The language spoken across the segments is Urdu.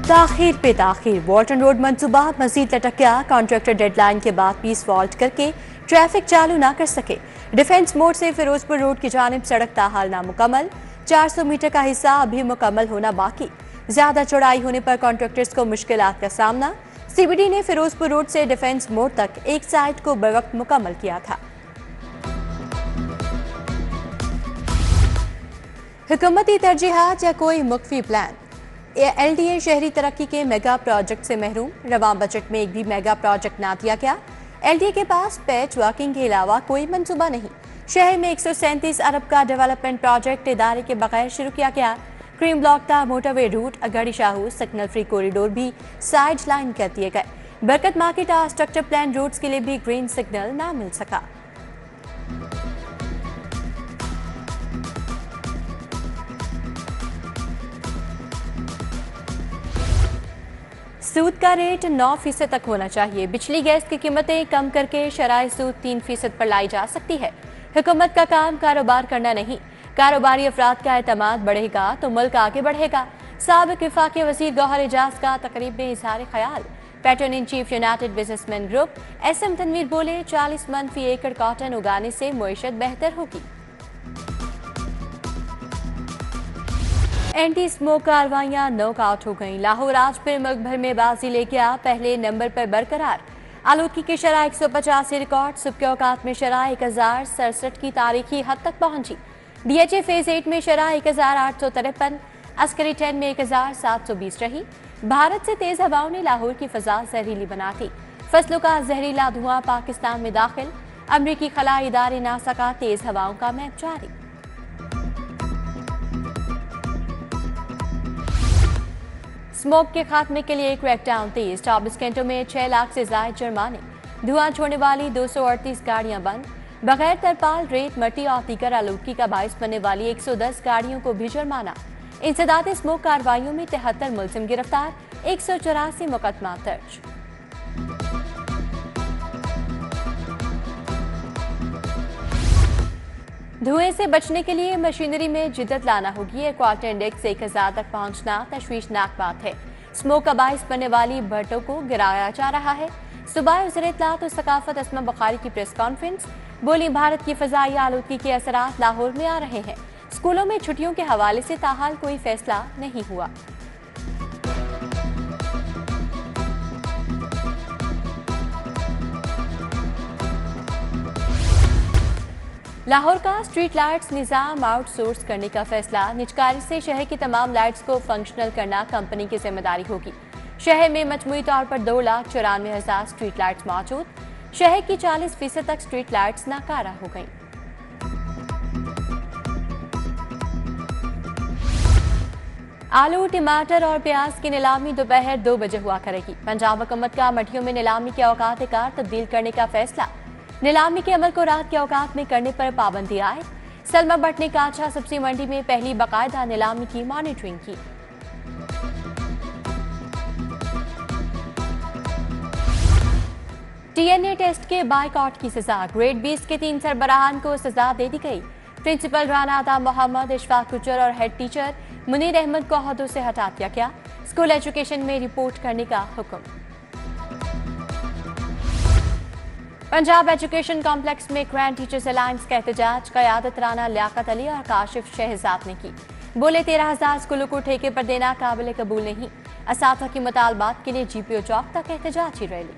تاخیر پہ تاخیر والٹن روڈ منصوبہ مزید لٹک گیا۔ کانٹریکٹر ڈیڈ لائن کے بعد بھی فالٹ کر کے ٹریفک چالو نہ کر سکے۔ ڈیفنس موڑ سے فیروز پور روڈ کی جانب سڑک تاحال نامکمل، 400 میٹر کا حصہ ابھی مکمل ہونا باقی۔ زیادہ چوڑائی ہونے پر کانٹریکٹرز کو مشکلات کا سامنا۔ سی بی ڈی نے فیروز پور روڈ سے ڈیفنس موڑ تک ایک سائٹ کو بروقت مکمل کیا تھا۔ حکومتی ترجیحات یا کوئی مخفی پلان؟ ایل ڈی اے شہری ترقی کے میگا پروجیکٹ سے محروم، رواں بجٹ میں ایک بھی میگا پروجیکٹ نہ دیا گیا۔ ایل ڈی اے کے پاس پیچ ورکنگ کے علاوہ کوئی منصوبہ نہیں۔ شہر میں 137 ارب کا ڈیولپمنٹ پروجیکٹ ادارے کے بغیر شروع کیا گیا۔ کریم بلاک تا موٹر وے روٹ، اگاڑی شاہو سگنل فری کوریڈور بھی سائیڈ لائن کر دیے گئے۔ برکت مارکیٹ اسٹرکچر پلان روٹس کے لیے بھی گرین سگنل نہ مل سکا۔ سود کا ریٹ 9% تک ہونا چاہیے۔ بجلی گیس کی قیمتیں کم کر کے شرح سود 3% پر لائی جا سکتی ہے۔ حکومت کا کام کاروبار کرنا نہیں، کاروباری افراد کا اعتماد بڑھے گا تو ملک آگے بڑھے گا۔ سابق وفاقی وزیر گوہر اعجاز کا تقریب میں اظہار خیال۔ Patron in chief United Business Men Group S M Tanveer بولے 40 من فی ایکڑ کاٹن اگانے سے معیشت بہتر ہوگی۔ اینٹی اسموک کارروائیاں نوک آؤٹ ہو گئیں۔ لاہور آج پھر ملک بھر میں بازی لے گیا، پہلے نمبر پر برقرار۔ آلودگی کی شرح 185 ریکارڈ، صبح کے اوقات میں شرح 1067 کی تاریخی حد تک پہنچی۔ ڈی ایچ اے فیز 8 میں شرح 1853، عسکری 10 میں 1720 رہی۔ بھارت سے تیز ہواؤں نے لاہور کی فضا زہریلی بنا دی۔ فصلوں کا زہریلا دھواں پاکستان میں داخل، امریکی خلائی ادارے ناسا کا تیز ہواؤں کا میپ جاری۔ اسموک کے خاتمے کے لیے کریک ڈاؤن تیز، 24 گھنٹوں میں 6 لاکھ سے زائد جرمانے۔ دھواں چھوڑنے والی 238 گاڑیاں بند، بغیر ترپال، ریت، مٹی اور دیگر آلودگی کا باعث بننے والی 110 گاڑیوں کو بھی جرمانہ۔ انسداد اسموک کارروائیوں میں 73 ملزم گرفتار، 184 مقدمات درج۔ دھوئیں سے بچنے کے لیے مشینری میں جدت لانا ہوگی۔ ایئر کوالٹی انڈیکس 1000 تک پہنچنا تشویشناک بات ہے۔ اسموک کا باعث بننے والی بھٹوں کو گرایا جا رہا ہے۔ صوبائی وزیر اطلاعات و ثقافت اسما بخاری کی پریس کانفرنس، بولی بھارت کی فضائی آلودگی کے اثرات لاہور میں آ رہے ہیں۔ اسکولوں میں چھٹیوں کے حوالے سے تاحال کوئی فیصلہ نہیں ہوا۔ لاہور کا اسٹریٹ لائٹس نظام آؤٹ سورس کرنے کا فیصلہ، نجکاری سے شہر کی تمام لائٹس کو فنکشنل کرنا کمپنی کی ذمہ داری ہوگی۔ شہر میں مجموعی طور پر 2,94,000 اسٹریٹ لائٹس موجود، شہر کی 40% تک اسٹریٹ لائٹس ناکارہ ہو گئیں۔ آلو، ٹماٹر اور پیاز کی نیلامی دوپہر 2 بجے ہوا کرے گی۔ پنجاب حکومت کا منڈیوں میں نیلامی کے اوقات کار تبدیل کرنے کا فیصلہ، نیلامی کے عمل کو رات کے اوقات میں کرنے پر پابندی عائد۔ سلما بٹ نے کاچھا سبزی منڈی میں پہلی باقاعدہ نیلامی کی مانیٹرنگ کی۔ ٹی این اے ٹیسٹ کے بائیکاٹ کی سزا، گریڈ 20 کے 3 سربراہان کو سزا دے دی گئی۔ پرنسپل رانا عطا محمد، اشفاق گجر اور ہیڈ ٹیچر منیر احمد کو عہدوں سے ہٹا دیا گیا۔ اسکول ایجوکیشن میں رپورٹ کرنے کا حکم۔ پنجاب ایجوکیشن کمپلیکس میں گرینڈ ٹیچرز الائنس کا احتجاج، قیادت رانا لیاقت علی اور کاشف شہزاد نے کی۔ بولے 13,000 اسکولوں کو ٹھیکے پر دینا قابل قبول نہیں۔ اساتذہ کی مطالبات کے لیے جی پی او چوک تک احتجاجی ریلی۔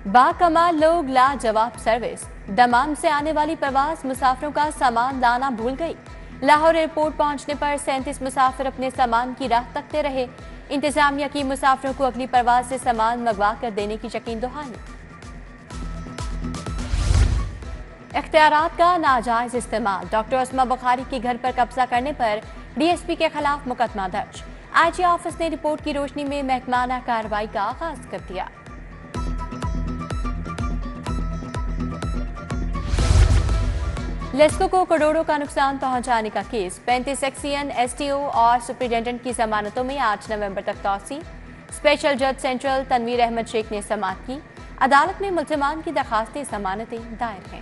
با کمال لوگ لاجواب سروس، دمام سے آنے والی پرواز مسافروں کا سامان لانا بھول گئی۔ لاہور ایئرپورٹ پہنچنے پر 37 مسافر اپنے سامان کی راہ تکتے رہے۔ انتظامیہ کی مسافروں کو اگلی پرواز سے سامان منگوا کر دینے کی یقین دہانی۔ اختیارات کا ناجائز استعمال، ڈاکٹر اسما بخاری کے گھر پر قبضہ کرنے پر ڈی ایس پی کے خلاف مقدمہ درج۔ آئی جی آفس نے رپورٹ کی روشنی میں محکمانہ کارروائی کا آغاز کر دیا۔ لیسکو کو کروڑوں کا نقصان پہنچانے کا case, 35 XEN S T O اور سپرنٹینڈنٹ کی ضمانتوں میں 8 نومبر تک توسیع۔ اسپیشل جج سینٹرل تنویر احمد شیخ نے سماعت کی۔ عدالت میں ملزمان کی درخواستیں ضمانتیں دائر ہیں۔